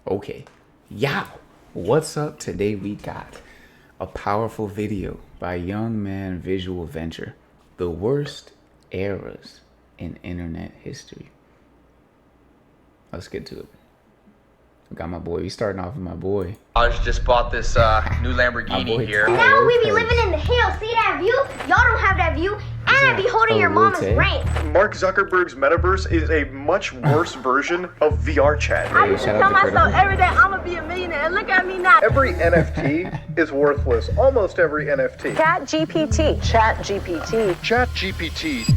Okay, yeah, what's up? Today we got a powerful video by Young Man Visual Venture, the worst eras in internet history. Let's get to it. I got my boy. We starting off with my boy. I just bought this new My Lamborghini boy here. Tyler Now we be Lopez. living in the hills. See that view? Y'all don't have that view. And I be holding your mama's Alute. rank. Mark Zuckerberg's metaverse is a much worse version of VR chat. I Hey, used to shout tell out to myself Critical. every day I'm gonna be a millionaire. And look at me now. Every NFT is worthless. Almost every NFT. ChatGPT. ChatGPT. ChatGPT.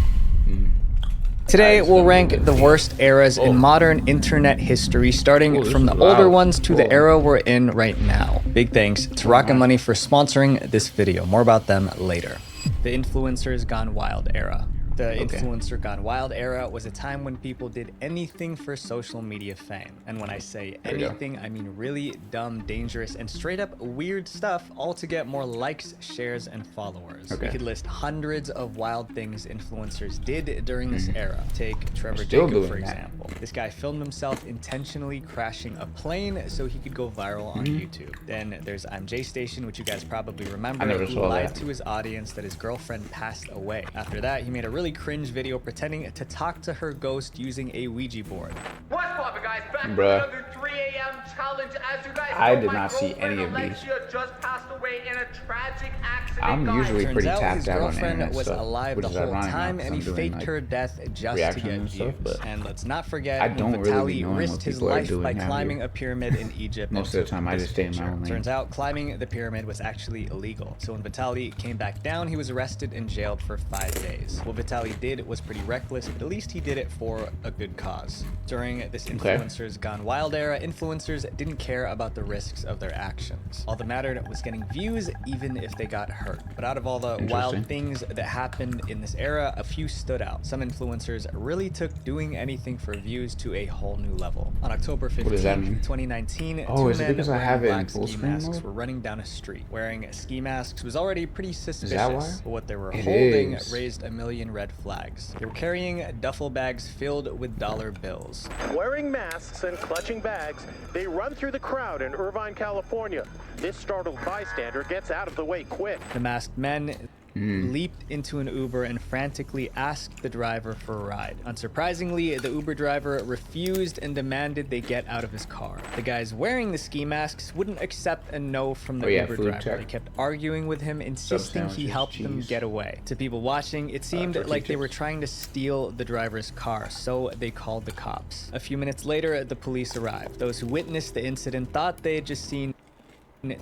Today, we'll rank the worst eras in modern internet history, starting Oh, this from the is older loud. ones to the Whoa. era we're in right now. Big thanks to Rocket Money for sponsoring this video. More about them later. The Influencers Gone Wild era. The Influencer Gone Wild era was a time when people did anything for social media fame. And when I say There you go. anything, I mean really dumb, dangerous, and straight up weird stuff, all to get more likes, shares, and followers. Okay. We could list hundreds of wild things influencers did during this era. Take Trevor Still Jacob, for doing that. example. This guy filmed himself intentionally crashing a plane so he could go viral on YouTube. Then there's I'm J Station, which you guys probably remember, I never who saw lied that. to his audience that his girlfriend passed away. After that, he made a really cringe video pretending to talk to her ghost using a Ouija board. What's poppin', guys? Back with Bruh. another 3 a.m. challenge. As you guys I know, did my not see any of girlfriend these. Alexia just passed away in a tragic accident. I'm guys. usually Turns pretty out tapped his out on girlfriend internet was stuff, alive which the is whole ironic now, time, 'cause and he I'm doing, faked like, her death just to reactions get and views. stuff, but And let's not forget I when don't really be Vitaly knowing risked what his people are life doing by out climbing here. a pyramid in Egypt. Most and of the time, I took just this stay in my picture. own lane. Turns out climbing the pyramid was actually illegal. So when Vitaly came back down, he was arrested and jailed for 5 days. What Vitaly did was pretty reckless, but at least he did it for a good cause. During this Influencers Gone Wild era, influencers didn't care about the risks of their actions. All that mattered was getting views, even if they got hurt. But out of all the wild Interesting. things that happened in this era, a few stood out. Some influencers really took doing anything for views to a whole new level. On October does that 15th, mean? 2019, Oh, two is it men because I wearing have it in black full ski screen masks mode? were running down a street. Wearing ski masks was already pretty suspicious, that why? but what they were It holding is. raised a million red flags. They were carrying duffel bags filled with dollar bills. Wearing masks and clutching bags, they run through the crowd in Irvine, California. This startled bystander gets out of the way quick. The masked men leaped into an Uber and frantically asked the driver for a ride. Unsurprisingly, the Uber driver refused and demanded they get out of his car. The guys wearing the ski masks wouldn't accept a no from the Oh, yeah, Uber food driver. check. They kept arguing with him, insisting he sandwiches, helped them cheese. get away. To people watching, it seemed tortilla like they were chips. trying to steal the driver's car, so they called the cops. A few minutes later, the police arrived. Those who witnessed the incident thought they had just seen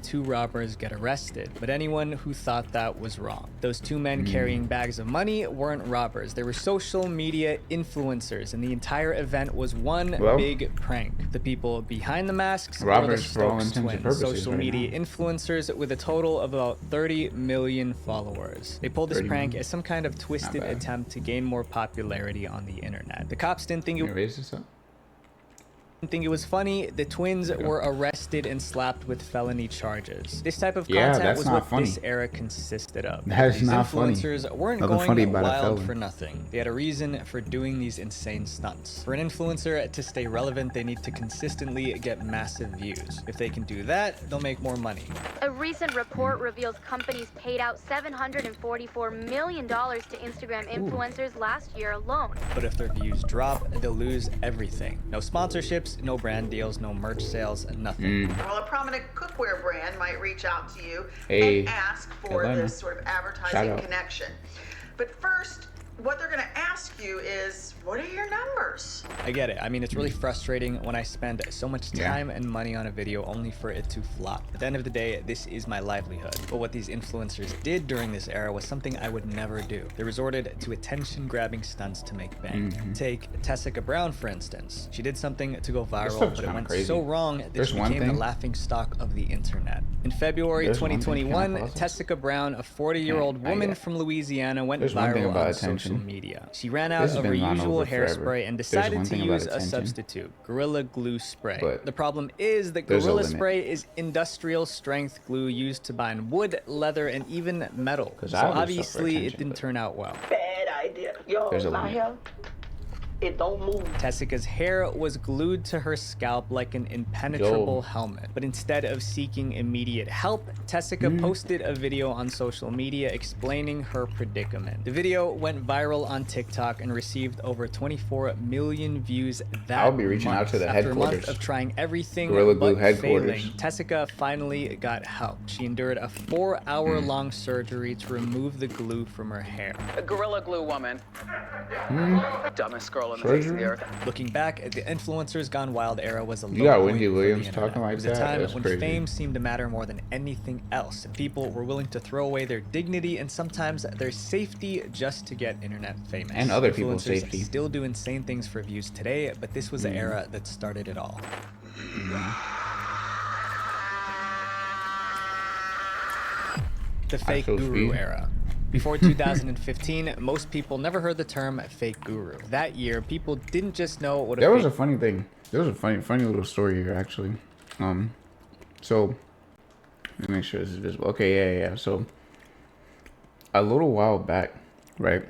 two robbers get arrested, but anyone who thought that was wrong. Those two men carrying bags of money weren't robbers. They were social media influencers, and the entire event was one Well, big prank. The people behind the masks were the robbers for all Stokes intents and twins, purposes social right media now. influencers with a total of about 30 million followers. They pulled this 30 prank million? as some kind of twisted bad. attempt to gain more popularity on the internet. The cops didn't think Can you raise this up? it was funny. The twins Yeah. were arrested and slapped with felony charges. This type of Yeah, content that's was not what funny. this era consisted of. That is These not funny. influencers weren't Nothing going funny about a wild felon. for nothing. They had a reason for doing these insane stunts. For an influencer to stay relevant, they need to consistently get massive views. If they can do that, they'll make more money. A recent report reveals companies paid out $744 million to Instagram influencers last year alone. But if their views drop, they'll lose everything. No sponsorships, no brand deals, no merch sales, nothing. Well, a prominent cookware brand might reach out to you Hey, and ask for Atlanta. this sort of Shout advertising out. connection. But first, what they're going to ask you is, what are your numbers? I get it. I mean, it's really frustrating when I spend so much Yeah. time and money on a video only for it to flop. At the end of the day, this is my livelihood. But what these influencers did during this era was something I would never do. They resorted to attention-grabbing stunts to make bank. Take Tessica Brown, for instance. She did something to go stuff viral, is but it kinda went crazy. so wrong that There's she one became the thing- laughing stock of the internet. In February There's one thing, 2021, can I pause it? Tessica Brown, a 40-year-old Not woman yet. from Louisiana, went There's one thing viral about on attention. social media. She ran out This has of her been gone usual over forever. hairspray and There's decided one to thing about use a attention. substitute, Gorilla Glue spray. But The problem is that there's a Gorilla limit. spray is industrial strength glue used to bind wood, leather, and even metal. 'Cause So I would suffer obviously it attention, didn't but turn out well. Bad idea. Yo, There's a my limit. hair. it don't move. Tessica's hair was glued to her scalp like an impenetrable helmet. But instead of seeking immediate help, Tessica posted a video on social media explaining her predicament. The video went viral on TikTok and received over 24 million views that I'll be reaching out to the After headquarters. a month of trying everything Gorilla Glue but headquarters. failing, Tessica finally got help. She endured a 4-hour-long surgery to remove the glue from her hair. A Gorilla Glue woman. Dumbest girl on the face of the earth. Looking back, the Influencers Gone Wild era was a low You got point Wendy for the Williams internet. talking like It was a that? time That's when crazy. fame seemed to matter more than anything else, and people were willing to throw away their dignity and sometimes their safety just to get internet famous. And other people's Influencers safety. still do insane things for views today, but this was the era that started it all. The fake Actual guru speed. era. Before 2015, most people never heard the term fake guru. That year, people didn't just know what a There was fake a funny thing. There was a funny little story here actually. So let me make sure this is visible. Okay, yeah. So a little while back, right?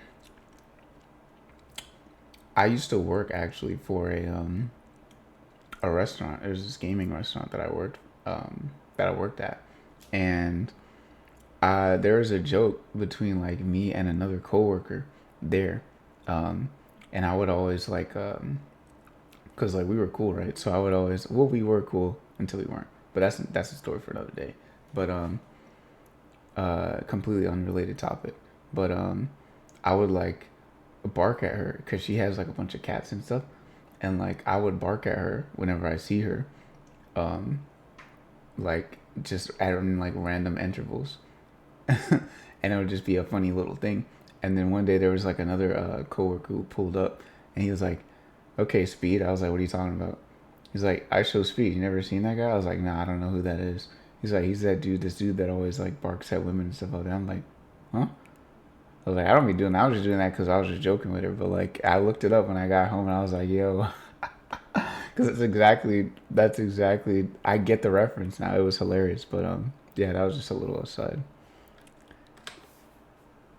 I used to work actually for a restaurant. There's this gaming restaurant that I worked at, and there was a joke between like me and another coworker there, and I would always like cause like we were cool, right? So I would always, well, we were cool until we weren't, but that's a story for another day. But completely unrelated topic. But I would like bark at her because she has like a bunch of cats and stuff, and like I would bark at her whenever I see her, like just at like random intervals. And it would just be a funny little thing. And then one day there was like another coworker who pulled up, and he was like, "Okay, Speed." I was like, "What are you talking about?" He's like, "I Show Speed. You never seen that guy?" I was like, "Nah, I don't know who that is." He's like, "He's that dude, this dude that always like barks at women and stuff like that." I'm like, "Huh?" I was like, "I don't be doing that. I was just doing that because I was just joking with her." But like, I looked it up when I got home, and I was like, "Yo," because that's exactly. I get the reference now. It was hilarious, but yeah, that was just a little aside.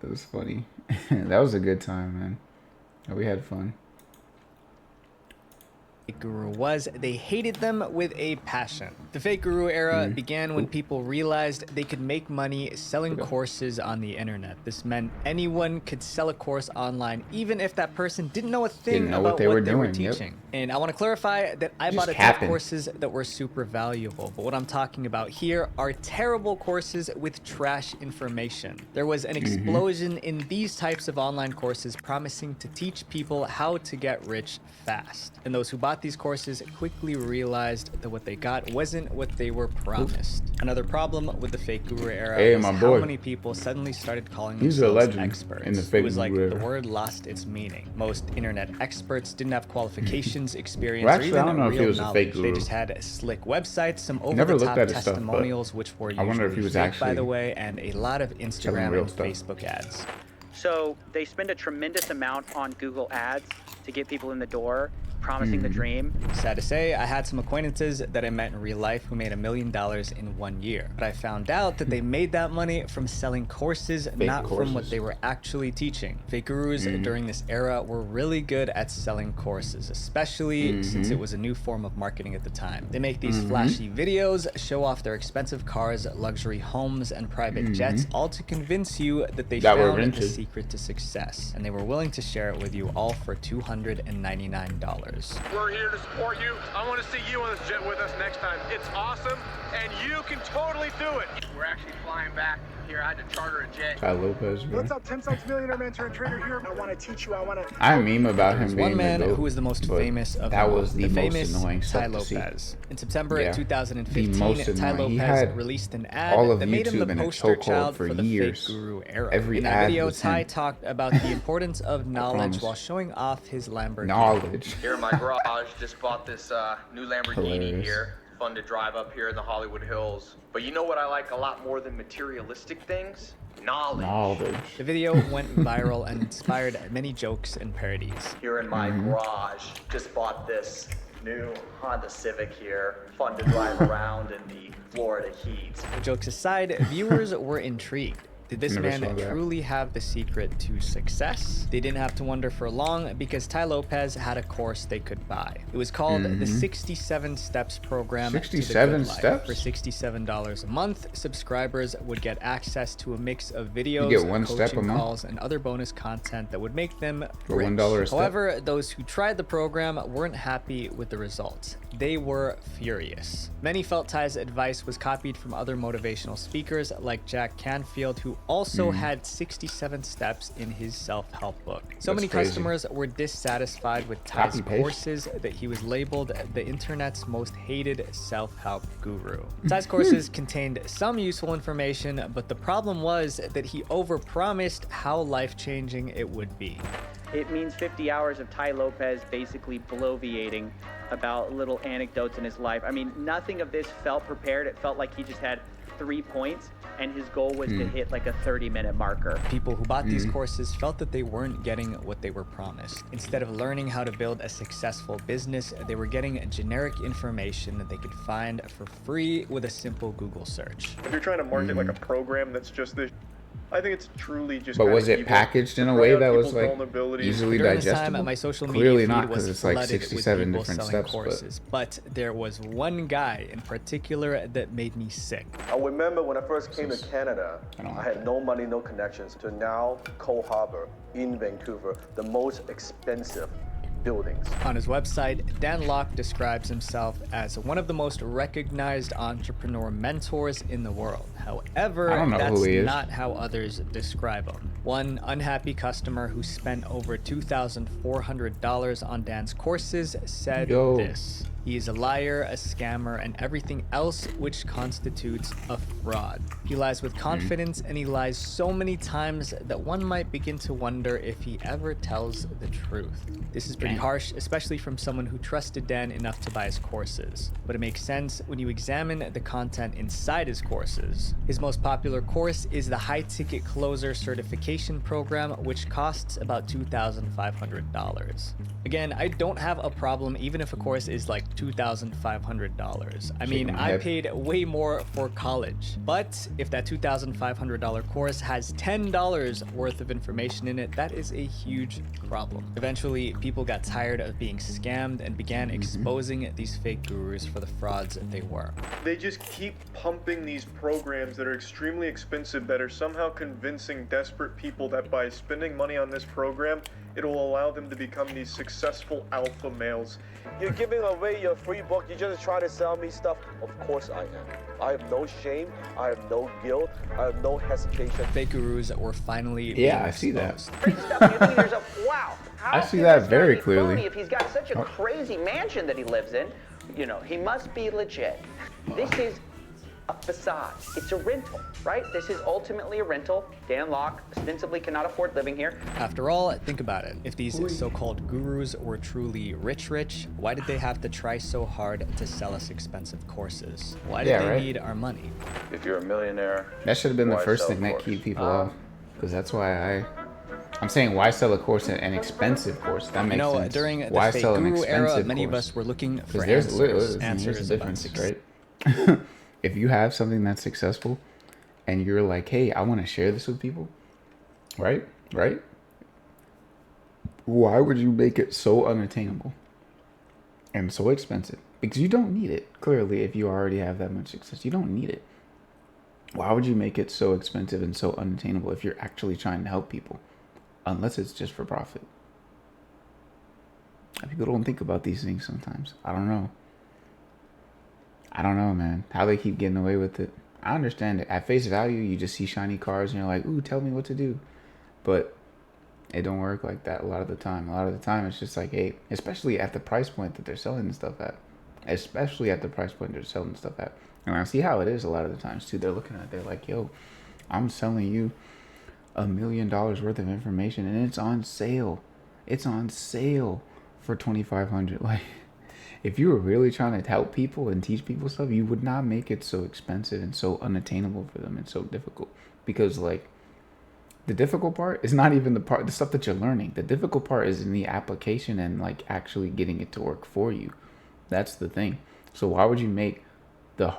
It was funny. That was a good time, man. We had fun. Guru was, they hated them with a passion. The fake guru era began when people realized they could make money selling courses on the internet. This meant anyone could sell a course online, even if that person didn't know a thing about what they were teaching. And I want to clarify that I bought a ton of courses that were super valuable, but what I'm talking about here are terrible courses with trash information. There was an explosion in these types of online courses promising to teach people how to get rich fast. And those who bought these courses quickly realized that what they got wasn't what they were promised. Another problem with the fake guru era was how many people suddenly started calling themselves experts. In the fake it was like guru the era. word lost its meaning. Most internet experts didn't have qualifications, experience, Well, or actually, I even don't know if he real was a knowledge. fake They guru. just had slick websites, some Never looked over-the-top at his stuff, but testimonials, which were I wonder if he usually was fake, by actually the way, and a lot of Instagram real and stuff. Facebook ads. So they spend a tremendous amount on Google Ads to get people in the door, promising the dream. Sad to say, I had some acquaintances that I met in real life who made $1 million in 1 year. But I found out that they made that money from selling courses, not from what they were actually teaching. Fake gurus during this era were really good at selling courses, especially since it was a new form of marketing at the time. They make these flashy videos, show off their expensive cars, luxury homes, and private jets, all to convince you that they found the secret to success. And they were willing to share it with you all for $299. We're here to support you. I want to see you on this jet with us next time. It's awesome, and you can totally do it. We're actually flying back here. I had to charter a jet. Ty Lopez, bro. What's up, Tim Sykes, millionaire mentor and trainer here. I want to teach you. I meme about him being one man the GOAT, who was the most but famous of that them all, was the most famous annoying Ty stuff to Lopez. see. In September Yeah. 2015, The most Ty annoying. He Lopez had released an ad all of that made him YouTube the in a poster chokehold child for for the years. fake guru era. Every in that ad video, was Ty him. talked about the importance of knowledge promise. while showing off his Lamborghini. Knowledge. Here in my garage, just bought this new Lamborghini Hilarious. here. Fun to drive up here in the Hollywood Hills. But you know what I like a lot more than materialistic things? Knowledge. The video went viral and inspired many jokes and parodies. Here in my garage, just bought this new Honda Civic here. Fun to drive around in the Florida heat. Jokes aside, viewers were intrigued. Did this Never man saw that. truly have the secret to success? They didn't have to wonder for long because Tai Lopez had a course they could buy. It was called the 67 Steps Program. 67 to the Good Life. steps? For $67 a month, subscribers would get access to a mix of videos, get one step a coaching month? calls, and other bonus content that would make them For rich. $1 a step? However, those who tried the program weren't happy with the results. They were furious. Many felt Ty's advice was copied from other motivational speakers like Jack Canfield, who also had 67 steps in his self-help book. So That's many crazy. customers were dissatisfied with Ty's Copy paste. courses that he was labeled the internet's most hated self-help guru. Ty's courses contained some useful information, but the problem was that he overpromised how life-changing it would be. It means 50 hours of Tai Lopez basically bloviating about little anecdotes in his life. I mean, nothing of this felt prepared. It felt like he just had 3 points and his goal was to hit like a 30-minute marker. People who bought these courses felt that they weren't getting what they were promised. Instead of learning how to build a successful business, they were getting generic information that they could find for free with a simple Google search. If you're trying to market like a program that's just this, I think it's truly just. But kinda was it evil packaged in to a bring way out that was people's like vulnerabilities. easily During this digestible? time, my social Clearly media not, feed because was it's like flooded with 67 people different selling steps. courses. But there was one guy in particular that made me sick. I remember when I first came to Canada, I don't I like had that. no money, no connections, to now Cole Harbour in Vancouver, the most expensive buildings. On his website, Dan Locke describes himself as one of the most recognized entrepreneur mentors in the world. However, I don't know that's who he is. not how others describe him. One unhappy customer who spent over $2,400 on Dan's courses said Yo. this: "He is a liar, a scammer, and everything else which constitutes a fraud. He lies with confidence, and he lies so many times that one might begin to wonder if he ever tells the truth." This is pretty harsh, especially from someone who trusted Dan enough to buy his courses. But it makes sense when you examine the content inside his courses. His most popular course is the High Ticket Closer Certification Program, which costs about $2,500. Again, I don't have a problem even if a course is like $2,500. I mean, Shaking my I head. paid way more for college. But if that $2,500 course has $10 worth of information in it, that is a huge problem. Eventually, people got tired of being scammed and began exposing these fake gurus for the frauds they were. They just keep pumping these programs that are extremely expensive that are somehow convincing desperate people that by spending money on this program, it'll allow them to become these successful alpha males. You're giving away your free book, you just try to sell me stuff? Of course I am. I have no shame, I have no guilt, I have no hesitation. Fake gurus were finally Yeah, being I see that. exposed. Great stuff. You think there's a wow. How I see can that this guy very be clearly. phony if he's got such a crazy mansion that he lives in? You know, he must be legit. This is a facade. It's a rental, right? This is ultimately a rental. Dan Locke ostensibly cannot afford living here. After all, think about it. If these so-called gurus were truly rich, why did they have to try so hard to sell us expensive courses? Why did Yeah, they right. need our money? If you're a millionaire, That should have been the why first sell thing that course? keep people off. Because that's why I'm saying, why sell a course, an expensive course? That makes You know, sense. during the Why fake sell an guru era, expensive many of course? us were looking for Because there's here's the answers about difference, success. right? If you have something that's successful and you're like, hey, I want to share this with people, right? Why would you make it so unattainable and so expensive? Because you don't need it. Clearly, if you already have that much success, you don't need it. Why would you make it so expensive and so unattainable if you're actually trying to help people? Unless it's just for profit. People don't think about these things sometimes. I don't know, man. How they keep getting away with it. I understand it. At face value, you just see shiny cars and you're like, ooh, tell me what to do. But it don't work like that a lot of the time. A lot of the time, it's just like, hey, especially at the price point that they're selling the stuff at. And I see how it is a lot of the times, too. They're looking at it. They're like, yo, I'm selling you $1 million worth of information, and it's on sale. It's on sale for $2,500. Like, if you were really trying to help people and teach people stuff, you would not make it so expensive and so unattainable for them and so difficult. Because, like, the difficult part is not even the stuff that you're learning. The difficult part is in the application and, like, actually getting it to work for you. That's the thing. So why would you make the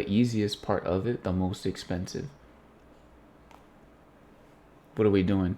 easiest part of it the most expensive? What are we doing?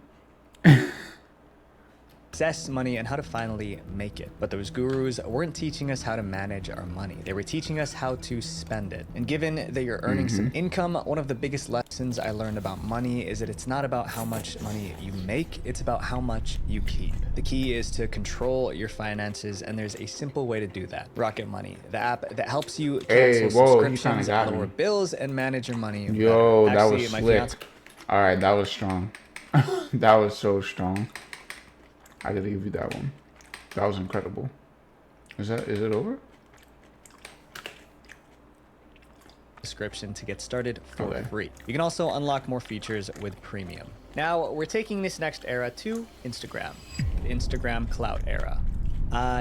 Access money and how to finally make it. But those gurus weren't teaching us how to manage our money. They were teaching us how to spend it. And given that you're earning some income, one of the biggest lessons I learned about money is that it's not about how much money you make, it's about how much you keep. The key is to control your finances, and there's a simple way to do that. Rocket Money, the app that helps you cancel subscriptions, lower bills, and manage your money. Yo, that was slick. All right, that was strong. That was so strong. I gotta give you that one. That was incredible. Is it over? Subscription to get started for free. You can also unlock more features with premium. Now we're taking this next era to Instagram. The Instagram clout era.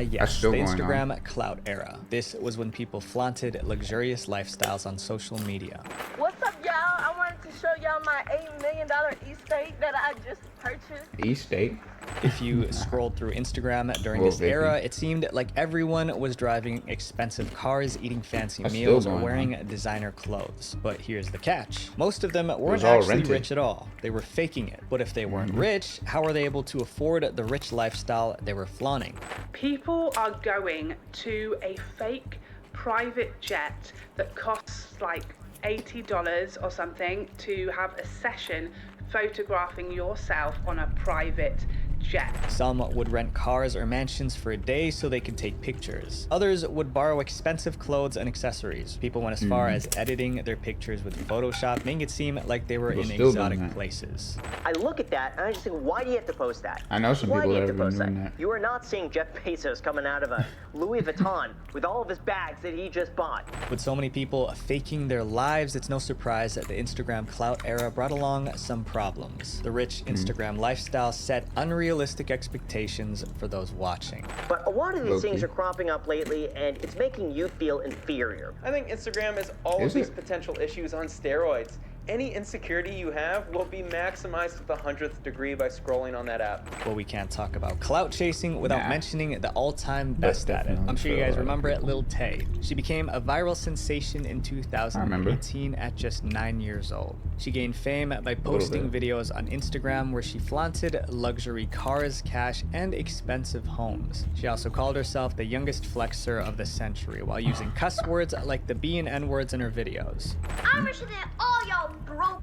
Yes, the Instagram clout era. This was when people flaunted luxurious lifestyles on social media. What's up, y'all? I wanted to show y'all my $8 million estate that I just purchased. Estate? If you scrolled through Instagram during this era, it seemed like everyone was driving expensive cars, eating fancy meals, or wearing designer clothes. But here's the catch. Most of them weren't actually rich at all. They were faking it. But if they weren't rich, how were they able to afford the rich lifestyle they were flaunting? People are going to a fake private jet that costs like $80 or something to have a session photographing yourself on a private jet. Some would rent cars or mansions for a day so they could take pictures. Others would borrow expensive clothes and accessories. People went as far as editing their pictures with Photoshop, making it seem like they were in exotic places. I look at that and I just think, why do you have to post that? I know some people that have been doing that. You are not seeing Jeff Bezos coming out of a Louis Vuitton with all of his bags that he just bought. With so many people faking their lives, it's no surprise that the Instagram clout era brought along some problems. The rich Instagram lifestyle set unrealistic expectations for those watching. But a lot of these things are cropping up lately, and it's making you feel inferior. I think Instagram is all of these potential issues on steroids. Any insecurity you have will be maximized to the 100th degree by scrolling on that app. Well, we can't talk about clout chasing without mentioning the all-time best at it. I'm sure you guys remember it, Lil Tay. She became a viral sensation in 2018 at just 9 years old. She gained fame by posting videos on Instagram where she flaunted luxury cars, cash, and expensive homes. She also called herself the youngest flexer of the century while using cuss words like the B and N words in her videos. I'm richer than all y'all broke.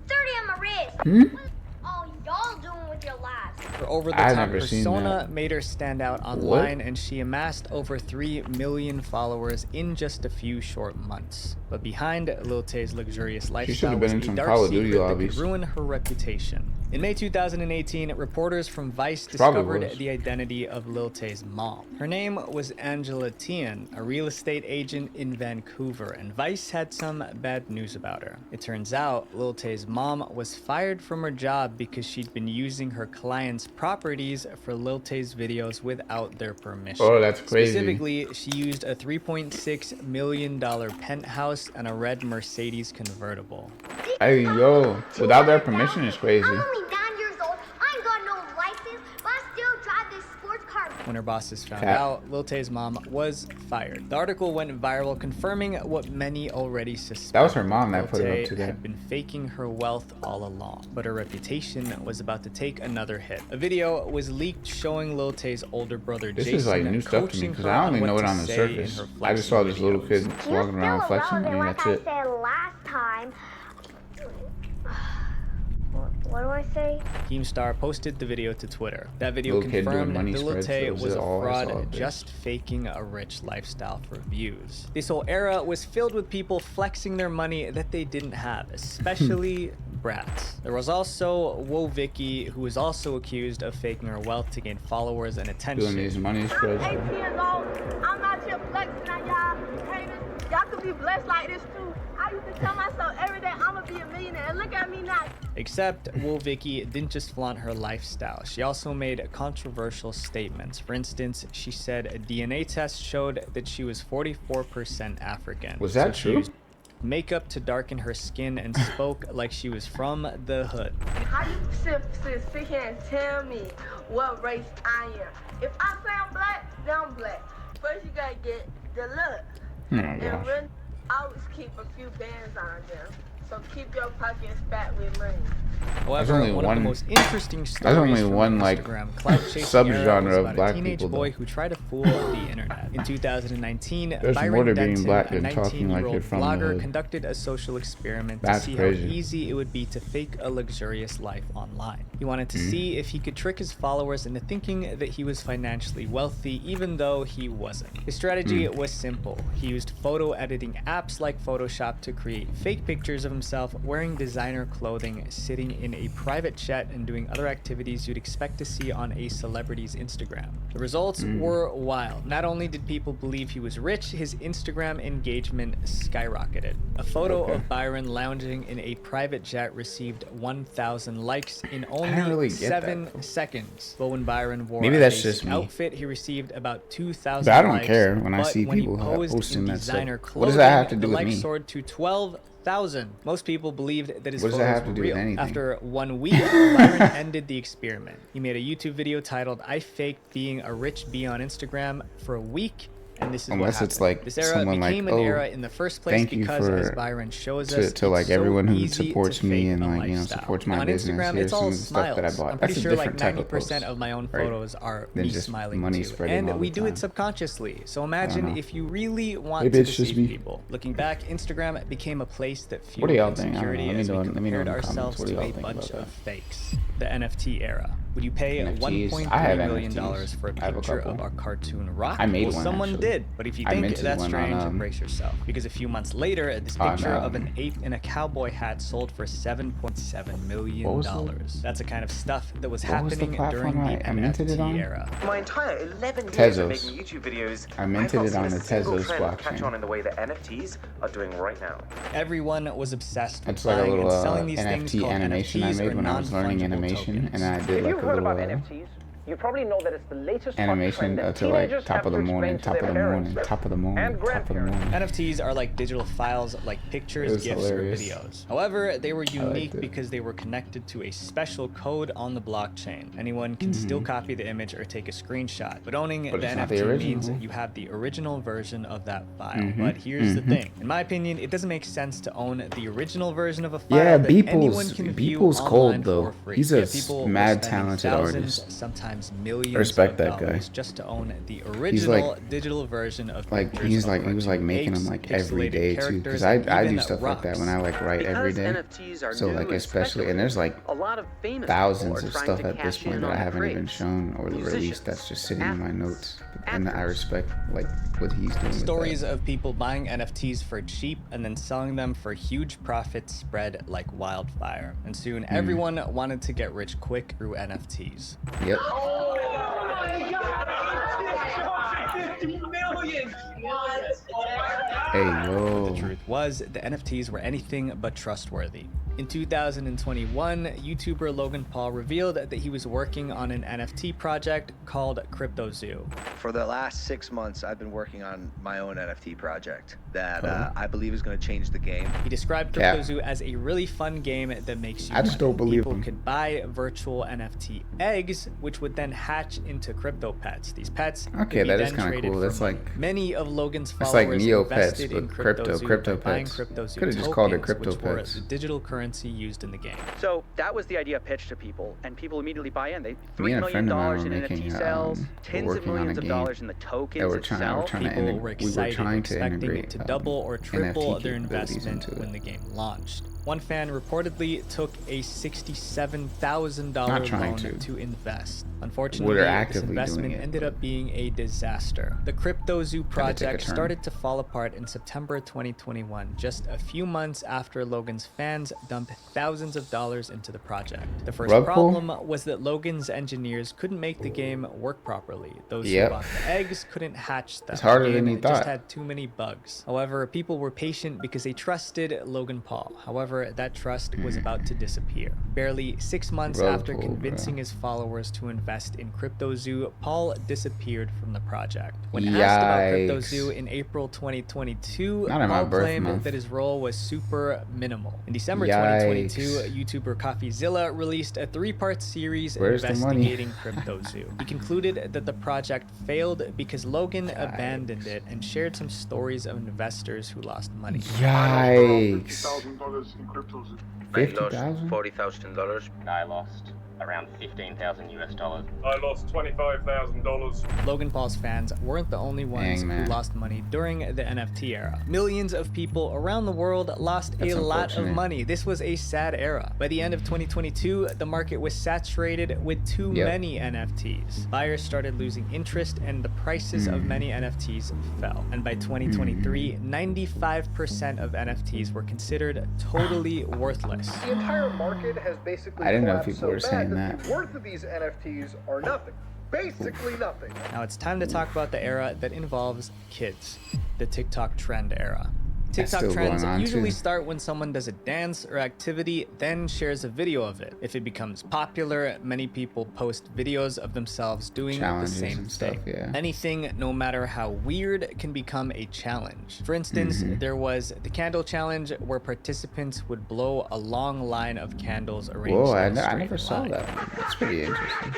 30 on my wrist. What all y'all doing with your lives? Her over-the-top persona made her stand out online, and she amassed over 3 million followers in just a few short months. But behind Lil Tay's luxurious lifestyle was a dark secret that could ruin her reputation. In May 2018, reporters from Vice discovered the identity of Lil Tay's mom. Her name was Angela Tien, a real estate agent in Vancouver, and Vice had some bad news about her. It turns out Lil Tay's mom was fired from her job because she'd been using her clients' properties for Lil Tay's videos without their permission. Oh, that's crazy. Specifically, she used a $3.6 million penthouse and a red Mercedes convertible. Hey, yo, without their permission is crazy. I'm only 9 years old. I ain't got no license, but I still drive this sports car. When her bosses found out, Lil Tay's mom was fired. The article went viral, confirming what many already suspected. That was her mom that put it up to that. Had been faking her wealth all along, but her reputation was about to take another hit. A video was leaked showing Lil Tay's older brother Jason is like new stuff to me because I only know it on the surface. I just saw this little kid walking around flexing money, and that's it. Like I said last time. What do I say? Keemstar posted the video to Twitter. That video confirmed that Lil Tay was a fraud just faking a rich lifestyle for views. This whole era was filled with people flexing their money that they didn't have, especially brats. There was also Wo Vicky, who was also accused of faking her wealth to gain followers and attention. Doing these money spreads. I'm 18 years old. I'm not here flexing on y'all haters. Y'all could be blessed like this too. I used to tell myself every day I'm gonna be a millionaire, and look at me now. Except Wo Vicky didn't just flaunt her lifestyle. She also made controversial statements. For instance, she said a DNA test showed that she was 44% African. Was that true? Used makeup to darken her skin and spoke like she was from the hood. How you sit here and tell me what race I am? If I say I'm black, then I'm black. First you gotta get the look. Oh my and gosh. really, I always keep a few bands on them. So keep your pockets fat with money. However, only one of the one- most interesting there's stories only from one, the like, Instagram clout chasing era subgenre was of about black a teenage people, boy though. who tried to fool the internet. In 2019, There's Byron more to being Denton, black a than talking like 19-year-old you're from the blogger, hood. conducted a social experiment to That's see crazy. how easy it would be to fake a luxurious life online. He wanted to see if he could trick his followers into thinking that he was financially wealthy, even though he wasn't. His strategy was simple. He used photo editing apps like Photoshop to create fake pictures of himself wearing designer clothing, sitting in a private jet, and doing other activities you'd expect to see on a celebrity's Instagram. The results were wild. Not only did people believe he was rich, his Instagram engagement skyrocketed. A photo of Byron lounging in a private jet received 1,000 likes in only really get that, 7 seconds. But when Byron wore Maybe a that's basic just me. outfit, he received about 2,000 But I don't likes. care when I But see when he people posed posting in that stuff. designer What does that have to clothing, do the with likes me? soared to 12,000. Most people believed that his What does that photos have to were do with real. anything? After 1 week, Byron ended the experiment. He made a YouTube video titled "I faked being a rich bee on Instagram for a week." And this is Unless what it's happened. like This era someone like, became an "Oh, era in the first place thank you because, as for- Byron shows to us, like it's everyone so who easy supports to me fake and, a like, you know, lifestyle. supports my on business. Instagram, Here's it's some all of the stuff that I smiles. bought. I'm pretty That's a sure like different type of 90% post, of my own right? photos are Than me just smiling money too. spreading all And the we do it time. subconsciously. So know. imagine if you really want Maybe to it's just deceive me. people. Looking back, Instagram became a place that What fueled do y'all think? I don't know. insecurity Let me as we know- let me know in compared the comments. ourselves What do to y'all a think bunch about of fakes. The NFT era. Would you pay NFTs? $1.3 I have million NFTs. for a I have a picture couple. of our cartoon Rock? I made Well, one, someone actually. did. But if you I think minted that's one on, strange, brace yourself. Because a few months later, this picture of an ape in a cowboy hat sold for $7.7 million. What was That's the kind of stuff that was What was the happening platform during the I minted it on? NFT era. My entire 11 years Tezos. of making YouTube videos, I minted I've it not on seen the a single Tezos trend catch blockchain. on in the way that NFTs are doing right now. Everyone was obsessed with It's like a buying little and selling these things NFT called animation I NFTs, made or when I was learning non-fungible animation, tokens. and I did If like you've a heard little about NFTs, you probably know that it's the latest hot animation trend that to like teenagers top have of the to morning, explain to top of their the parents morning, top of the morning, and top of the morning. NFTs are like digital files like It pictures, was GIFs, hilarious. or videos. However, they were unique it. because they were connected to a special code on the blockchain. Anyone can still copy the image or take a screenshot, but owning But the it's not the NFT means original. you have the original version of that file. Mhm, But here's the mhm. thing. In my opinion, it doesn't make sense to own the original version of a file Yeah, that anyone Beeple's can view Beeple's online cold though. for free. He's a People were mad spending talented thousands, artist. sometimes millions I respect of that guy. dollars just to own the He's original like- digital version of Like pictures he's of like he was like cartoon making them apes, like every pixelated day too, characters, because and I do even stuff like that rocks. when I like write every day. NFTs are So new like and especially and there's like a lot of famous thousands people of are trying stuff to at this cash point in that I on the haven't even craze. shown or released. Musicians, That's just sitting in my athletes, notes, and I respect like what he's doing. Stories with of people buying NFTs for cheap and then selling them for huge profits spread like wildfire. And soon everyone wanted to get rich quick through NFTs. that. Yep. Hey yo. The truth was, the NFTs were anything but trustworthy. In 2021, YouTuber Logan Paul revealed that he was working on an NFT project called CryptoZoo. For the last 6 months, I've been working on my own NFT project that I believe is going to change the game. He described Yeah. CryptoZoo as a really fun game that makes you I just money. don't believe People him. could buy virtual NFT eggs, which would then hatch into crypto pets. These pets could Okay, be that is then kind of traded cool. for That's money. like Many of Logan's that's followers like Neopets, invested in but crypto buying pets. CryptoZoo Could have just called it tokens, crypto which were pets. the digital currency used in the game. So that was the idea pitched to people, and people immediately buy in. They Me $3 and a million friend of mine were in making, NFT sales, we're tens of working on a millions of game dollars in the tokens that we're itself. trying to People were we were excited, trying to expecting integrate it to double or triple NFT their capabilities investment into when it. the game launched. One fan reportedly took a $67,000 Not trying loan to. to invest. Unfortunately, We're this actively investment doing it, ended up being a disaster. The CryptoZoo project turn. started to fall apart in September 2021, just a few months after Logan's fans dumped thousands of dollars into the project. The first Rug pull? problem was that Logan's engineers couldn't make the game work properly. Those who Yep. bought the eggs couldn't hatch them. It's harder The than game you just thought. had too many bugs. However, people were patient because they trusted Logan Paul. However, that trust was about to disappear. Barely 6 months Rug after pull, convincing bro. his followers to invest in CryptoZoo, Paul disappeared from the project. When asked about Yikes. CryptoZoo in April 2022, Not in my Paul birth claimed month. that his role was super minimal. In December 2022, 2022, YouTuber CoffeeZilla released a 3-part series Where's the money? investigating CryptoZoo. He concluded that the project failed because Logan abandoned it and shared some stories of investors who lost money. Yikes. $50,000 in CryptoZoo. $50,000? $40,000. I lost around $15,000 US. I lost $25,000. Logan Paul's fans weren't the only ones who lost money during the NFT era. Millions of people around the world lost a lot of money. This was a sad era. By the end of 2022, the market was saturated with too many NFTs. Buyers started losing interest and the prices of many NFTs fell. And by 2023, 95% of NFTs were considered totally worthless. The entire market has basically I didn't know collapsed people were so saying bad that. the worth of these NFTs are nothing. Basically nothing. Now it's time to talk about the era that involves kids, the TikTok trend era. TikTok trends usually start when someone does a dance or activity, then shares a video of it. If it becomes popular, many people post videos of themselves doing the same thing. Anything, no matter how weird, can become a challenge. For instance, there was the candle challenge where participants would blow a long line of candles arranged Whoa, in a I straight never saw line. that. That's pretty interesting.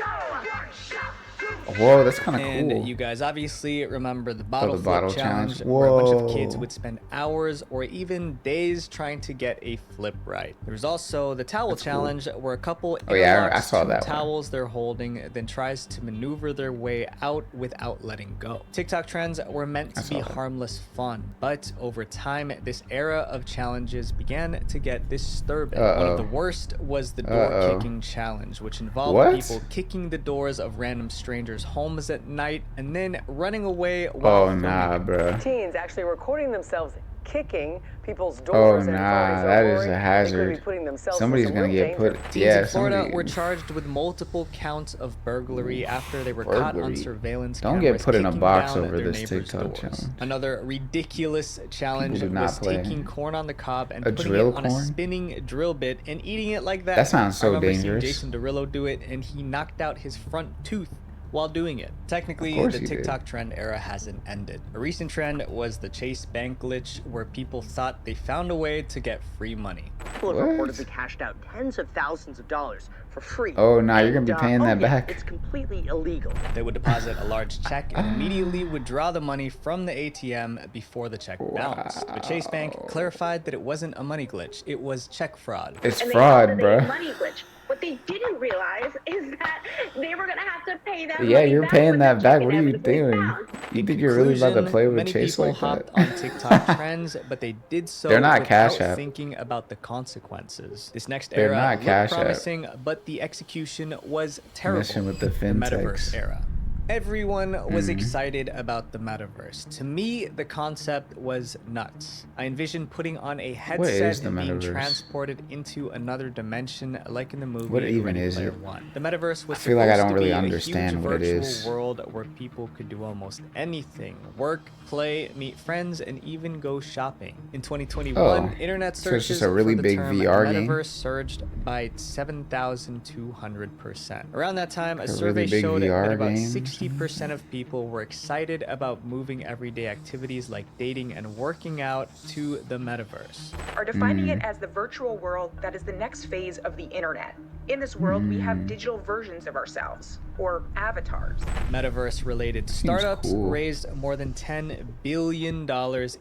Whoa, that's kind of cool. And you guys obviously remember the bottle flip bottle challenge, challenge. where a bunch of Whoa. kids would spend hours or even days trying to get a flip right. There's also the towel challenge, where a couple I interlocks saw two that one. towels they're holding, then tries to maneuver their way out without letting go. TikTok trends were meant to be harmless fun, but over time, this era of challenges began to get disturbing. One of the worst was the door kicking challenge, which involved people kicking the doors of random strangers' homes at night and then running away while Oh, nah, bro. Teens actually recording themselves kicking people's doors. Oh, and nah, that is a hazard. Somebody's gonna get put. Teens in Florida were charged with multiple counts of burglary after they were caught on surveillance Don't cameras get put in a kicking box down over their this neighbors' TikTok doors. challenge. Another ridiculous challenge do not was play. taking corn on the cob and A putting drill it on a corn? spinning drill bit and eating it like that. That sounds so I remember dangerous. seeing Jason Derulo do it, and he knocked out his front tooth while doing it. Technically, Of course the he did. TikTok trend era hasn't ended. A recent trend was the Chase Bank glitch, where people thought they found a way to get free money. People have reportedly cashed out tens of thousands of dollars for free. Oh, nah, you're gonna be And, paying that back. It's completely illegal. They would deposit a large check and immediately withdraw the money from the ATM before the check bounced. But Chase Bank clarified that it wasn't a money glitch, it was check fraud. It's And they fraud, called it a bro. money glitch. What they didn't realize is that they were gonna have to pay that. Yeah, money you're back paying when that the back. check What are you inevitably doing? bounced. You think you're really about to Conclusion, play with many Chase people like hopped that? on TikTok trends, but they did so They're not without Cash App. thinking about the consequences. This next They're era not looked Cash App. promising, but the execution was terrible. Messing with the Metaverse fintechs. era. Everyone was Mhm. excited about the metaverse. To me, the concept was nuts. I envisioned putting on a is headset the and being metaverse? transported into another dimension, like in the movie What even Ready is Player it? One. The metaverse was I feel like I supposed don't to really be a understand huge what it virtual is. world where people could do almost anything: work, play, meet friends, and even go shopping. In 2021, internet so it's searches just a really for the big term VR game? metaverse surged by 7,200%. Around that time, a A survey really big showed VR that about game? 60% of people were excited about moving everyday activities like dating and working out to the metaverse. Are defining it as the virtual world that is the next phase of the internet. In this world, we have digital versions of ourselves, or avatars. Metaverse-related startups cool. raised more than $10 billion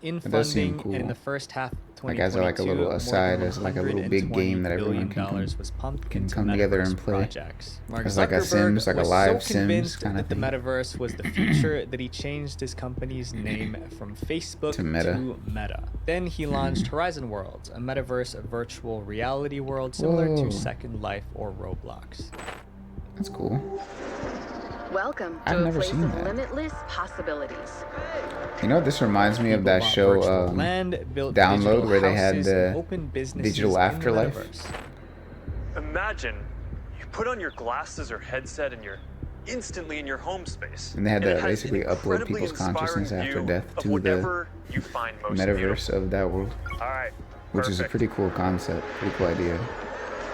in It does seem funding, and in cool. the first half of Like as a, like a 2022, little more aside, than as like a little big $120 game that everyone billion can was pumped can into come together metaverse and play. projects. Mark It's like a Zuckerberg Sims, like a was live so Sims convinced kind of that the thing. metaverse was the future that he changed his company's name from Facebook To Meta. Meta. Then he launched Horizon Worlds, a metaverse virtual reality world similar Whoa. to Second Life or Roblox. That's cool. Welcome I've to a never place seen of that. limitless possibilities. You know, this reminds me of that bought show, virtual land, built digital Download, where they had houses, and the opened businesses digital in the afterlife. metaverse. Imagine you put on your glasses or headset and you're instantly in your home space. And they had it to has basically an upload incredibly people's consciousness inspiring after view death of to the whatever you find most metaverse beautiful. of that world, All right, which is a perfect. pretty cool concept, pretty cool idea.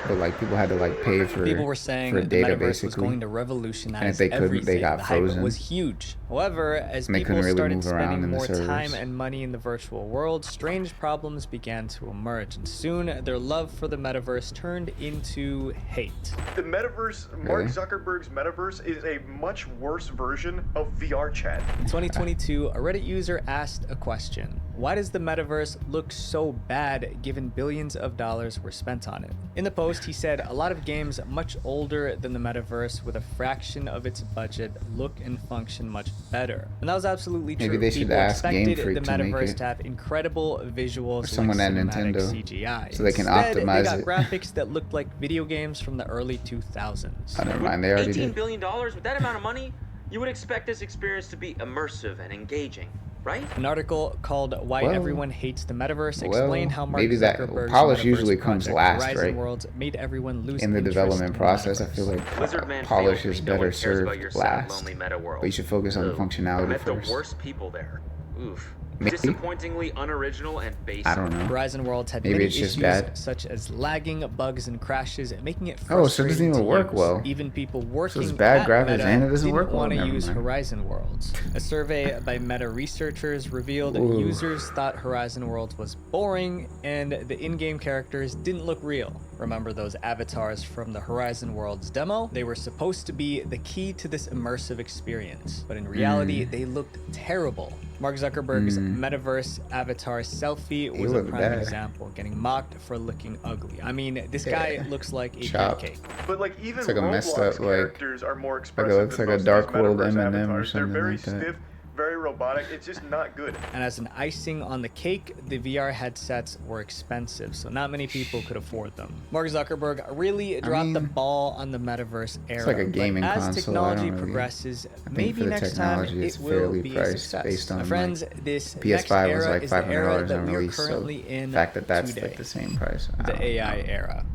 but like people had to like pay for People were saying for the data metaverse was going basically. to And revolutionize if they couldn't, everything. they got The hype frozen. was huge. However, as And they people couldn't really started move around spending in the more time servers. and money in the virtual world, strange problems began to emerge, and soon their love for the metaverse turned into hate. The metaverse, Mark Zuckerberg's metaverse, is a much worse version of VR chat. In 2022, a Reddit user asked a question. Why does the metaverse look so bad given billions of dollars were spent on it? In the post, he said a lot of games much older than the metaverse with a fraction of its budget look and function much better. And that was absolutely true. Maybe they should People ask Game expected Freak the to make metaverse it. to have incredible visuals Or someone like at cinematic Nintendo, CGI. so they can Instead, optimize they got it. graphics that looked like video games from the early 2000s. Oh, never mind. They already $18 did. billion with that amount of money, you would expect this experience to be immersive and engaging, right? An article called "Why Well- Everyone Hates the Metaverse" well, explained how Mark maybe that- Zuckerberg's polish metaverse usually comes project, last, Horizon right? Worlds, made everyone lose In the interest development in the process, I metaverse. feel like Lizardman polish failed is me. No one better cares about served your sad, last. lonely meta world. But you should focus on the Ugh. functionality I met first. the worst people there. Oof. Maybe. Disappointingly unoriginal and basic. I don't know. Horizon Worlds had Maybe many it's just issues bad. such as lagging, bugs, and crashes, making it Oh, so it doesn't frustrating even to work use. well. Even people working it's bad at graphics Meta and it doesn't didn't work well? want to Never use mind. Horizon Worlds. A survey by Meta researchers revealed Ooh. users thought Horizon Worlds was boring and the in-game characters didn't look real. Remember those avatars from the Horizon Worlds demo? They were supposed to be the key to this immersive experience, but in reality, they looked terrible. Mark Zuckerberg's metaverse avatar selfie was a looked prime bad. example, getting mocked for looking ugly. I mean, this guy looks like a Chopped. pancake. But like even It's like a messed Roblox up, like- characters are more Like expressive it looks than like a most Dark of these World metaverse M&M or avatars. They're something very like that. stiff, very robotic. It's just not good. And as an icing on the cake, the VR headsets were expensive, so not many people could afford them. Mark Zuckerberg really dropped the ball on the metaverse era. like a but gaming as console, I technology don't really- progresses, I think maybe for the next time technology, it's it will fairly be a priced success. based on, My friends, like, this PS5 next was era like is the era $500 that on we are release, so currently in the fact that that's today. like the same price. I The don't AI know. era.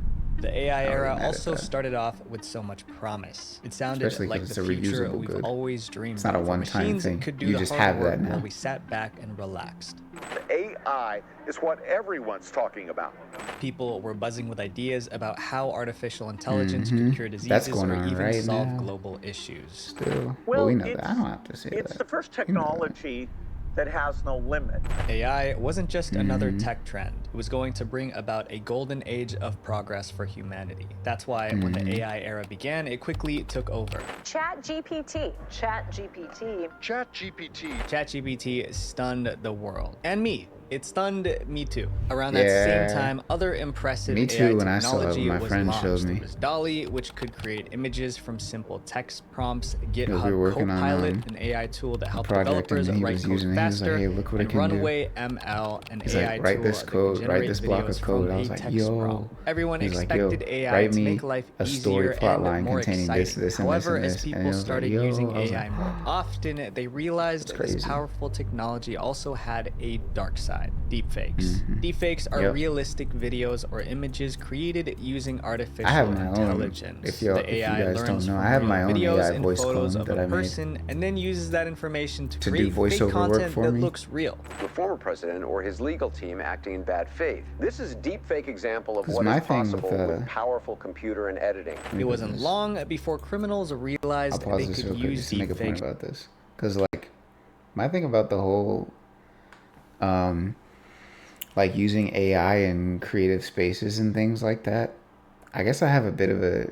The AI Not era really mad at also that. started off with so much promise. It sounded Especially 'cause like it's the a future reusable we've good. always dreamed It's not a of, where one-time machines thing. could do You the just hard have work that now. while we sat back and relaxed. AI is what everyone's talking about. People were buzzing with ideas about how artificial intelligence Mhm. could cure That's diseases going or on even right solve now. global issues. Still, Well, we know that. it's- I don't have to say It's that. the first You know that. technology that has no limit. AI wasn't just another Mhm. tech trend. It was going to bring about a golden age of progress for humanity. That's why when the AI era began, it quickly took over. ChatGPT. ChatGPT. ChatGPT stunned the world. And me. It stunned me too. Around that Yeah. same time, other impressive Me AI too, when I saw it, technology my was friend launched. showed me. There was DALL-E, which could create images from simple text prompts. we were GitHub working on, Copilot, an AI tool that helped project, developers and he write was code using it. He was like, faster. "Hey, look what it and can do." Runway ML, an He's AI like, "Write tool this that can code, write generate this block videos of from code." I a was like, text "Yo." prompt. Everyone He's like, expected "Yo, AI write to me make life a story easier plot and line more containing exciting. this, this, and this, However, and as this." And people he was like, started "Yo." using I was AI like, more often, they realized That's this crazy. powerful technology also had a dark side. Deepfakes. Mhm. Deepfakes are Yep. realistic videos or images created using artificial I have my own. intelligence. If The you AI guys learns don't know, from I have real my own videos AI and voice photos clone of that a I made person and then uses that information to to do create fake voiceover work content for that me. looks real. The former president or his legal team acting in bad faith. This is a deepfake example of 'Cause what my is thing with, possible with powerful computer and editing. It wasn't long before criminals I'll realized pause they this could real quick use just to make a point deepfakes. about this, because like my thing about the whole like using AI in creative spaces and things like that, I guess I have a bit of a,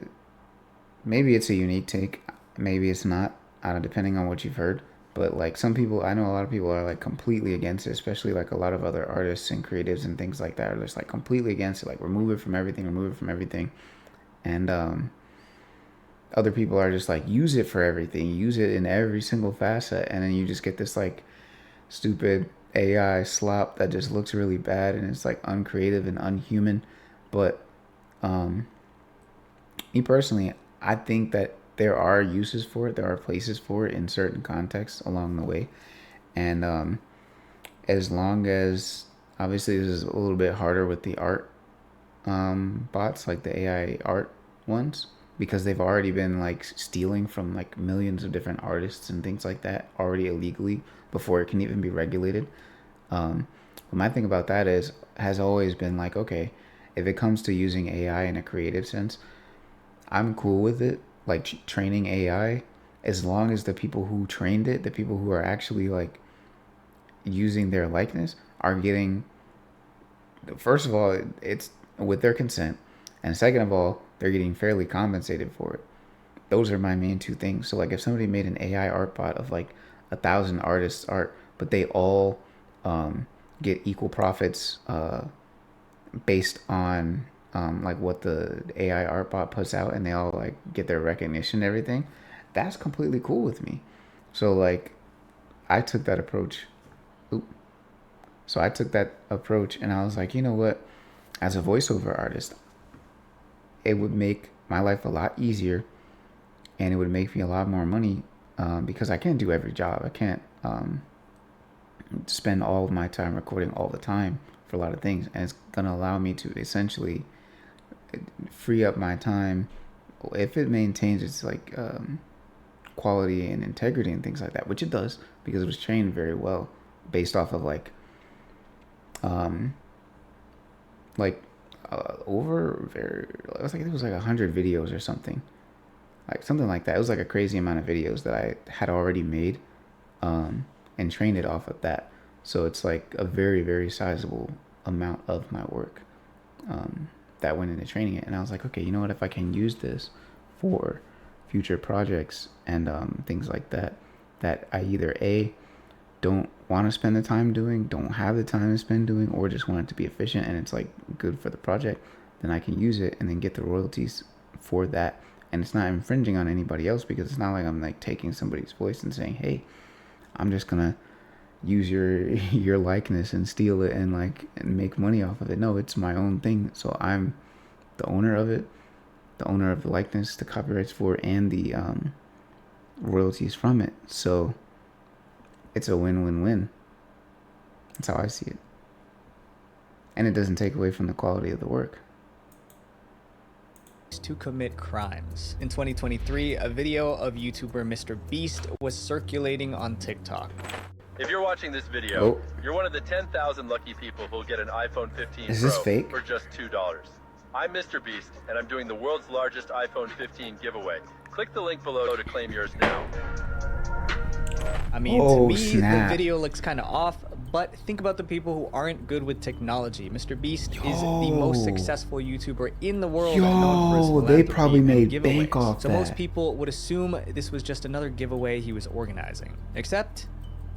maybe it's a unique take, maybe it's not, I don't know, depending on what you've heard. But like some people, I know a lot of people are like completely against it, especially like a lot of other artists and creatives and things like that are just like completely against it, like remove it from everything. And other people are just like, use it for everything, use it in every single facet, and then you just get this like stupid AI slop that just looks really bad and it's like uncreative and unhuman. But me personally, I think that there are uses for it, there are places for it in certain contexts along the way. And as long as, obviously this is a little bit harder with the art bots, like the AI art ones, because they've already been like stealing from like millions of different artists and things like that already illegally before it can even be regulated. But my thing about that has always been like, okay, if it comes to using AI in a creative sense, I'm cool with it. Like training AI, as long as the people who trained it, the people who are actually like using their likeness, are getting, first of all, it's with their consent, and second of all, they're getting fairly compensated for it. Those are my main two things. So like if somebody made an AI art bot of like 1,000 artists' art, but they all get equal profits based on like what the AI art bot puts out, and they all like get their recognition and everything, that's completely cool with me. So like I took that approach. So I took that approach and I was like, you know what? As a voiceover artist, it would make my life a lot easier, and it would make me a lot more money because I can't do every job. I can't spend all of my time recording all the time for a lot of things, and it's gonna allow me to essentially free up my time if it maintains its like quality and integrity and things like that, which it does because it was trained very well based off of like it was like 100 videos or something like that. It was like a crazy amount of videos that I had already made and trained it off of that. So it's like a very, very sizable amount of my work that went into training it. And I was like, okay, you know what, if I can use this for future projects and things like that I either don't want to spend the time doing, don't have the time to spend doing, or just want it to be efficient and it's like good for the project, then I can use it and then get the royalties for that. And it's not infringing on anybody else, because it's not like I'm like taking somebody's voice and saying, hey, I'm just gonna use your likeness and steal it and make money off of it. No, it's my own thing. So I'm the owner of it, the owner of the likeness, the copyrights for it, and the royalties from it. So it's a win-win-win. That's how I see it. And it doesn't take away from the quality of the work. To commit crimes. In 2023, a video of YouTuber Mr. Beast was circulating on TikTok. If you're watching this video, you're one of the 10,000 lucky people who'll get an iPhone 15 Is this Pro fake? for just $2. I'm Mr. Beast, and I'm doing the world's largest iPhone 15 giveaway. Click the link below to claim yours now. I mean, to me, the video looks kind of off, but think about the people who aren't good with technology. Mr. Beast is the most successful YouTuber in the world. Yo, they probably made bank off So that. most people would assume this was just another giveaway he was organizing. Except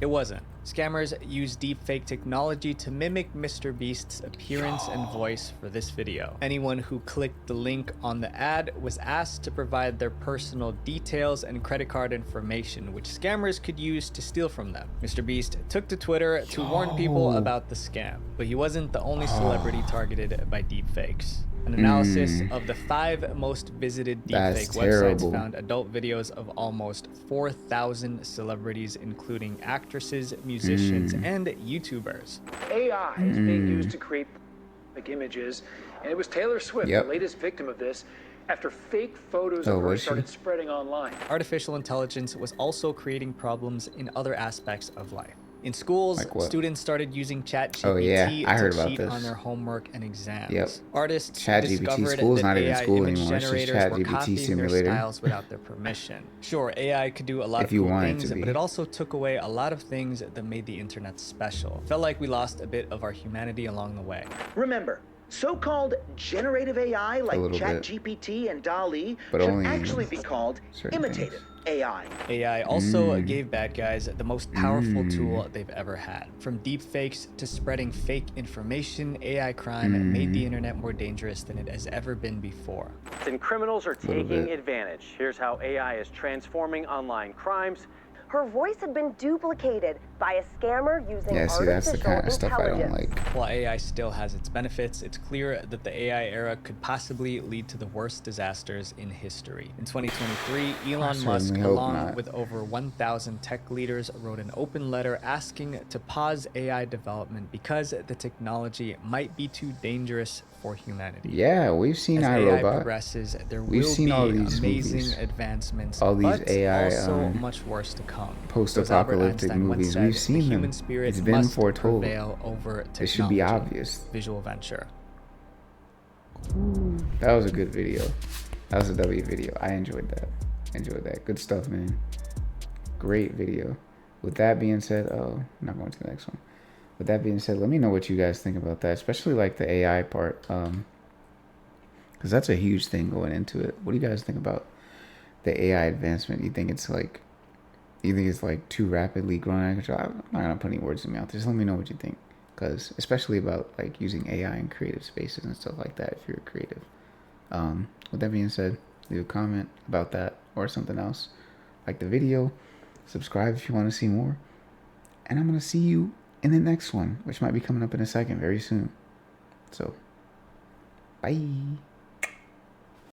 it wasn't. Scammers used deepfake technology to mimic Mr. Beast's appearance and voice for this video. Anyone who clicked the link on the ad was asked to provide their personal details and credit card information, which scammers could use to steal from them. Mr. Beast took to Twitter to warn people about the scam, but he wasn't the only celebrity targeted by deepfakes. An analysis of the 5 most visited deepfake websites found adult videos of almost 4,000 celebrities, including actresses, musicians, and YouTubers. AI is being used to create fake images, and it was Taylor Swift, the latest victim of this, after fake photos of her started spreading online. Artificial intelligence was also creating problems in other aspects of life. In schools, students started using ChatGPT to cheat on their homework and exams. Artists discovered that AI image generators were copying their styles without their permission. Sure, AI could do a lot of cool things, but it also took away a lot of things that made the internet special. Felt like we lost a bit of our humanity along the way. Remember, so-called generative AI like ChatGPT and DALL-E should actually be called imitative AI. AI also gave bad guys the most powerful tool they've ever had. From deepfakes to spreading fake information, AI crime made the internet more dangerous than it has ever been before. And criminals are taking advantage. Here's how AI is transforming online crimes. Her voice had been duplicated by a scammer using see, that's the kind of stuff I don't like. While AI still has its benefits, it's clear that the AI era could possibly lead to the worst disasters in history. In 2023, Elon Musk, along with over 1,000 tech leaders, wrote an open letter asking to pause AI development because the technology might be too dangerous for humanity. Yeah, we've seen As iRobot. AI progresses, there We've will seen be all these amazing movies. advancements, All these but AI also much worse to come. Post-apocalyptic movies. We've seen them. It's been foretold. Over it should be obvious. Visual Venture. That was a good video. That was a W video. I enjoyed that. Good stuff, man. Great video. With that being said, I'm not going to the next one. With that being said, let me know what you guys think about that, especially like the AI part, because that's a huge thing going into it. What do you guys think about the AI advancement? You think it's like too rapidly growing out of control? I'm not gonna put any words in my mouth. Just let me know what you think, because especially about like using AI in creative spaces and stuff like that. If you're creative, with that being said, leave a comment about that or something else. Like the video, subscribe if you want to see more, and I'm gonna see you in the next one, which might be coming up in a second, very soon. So, bye.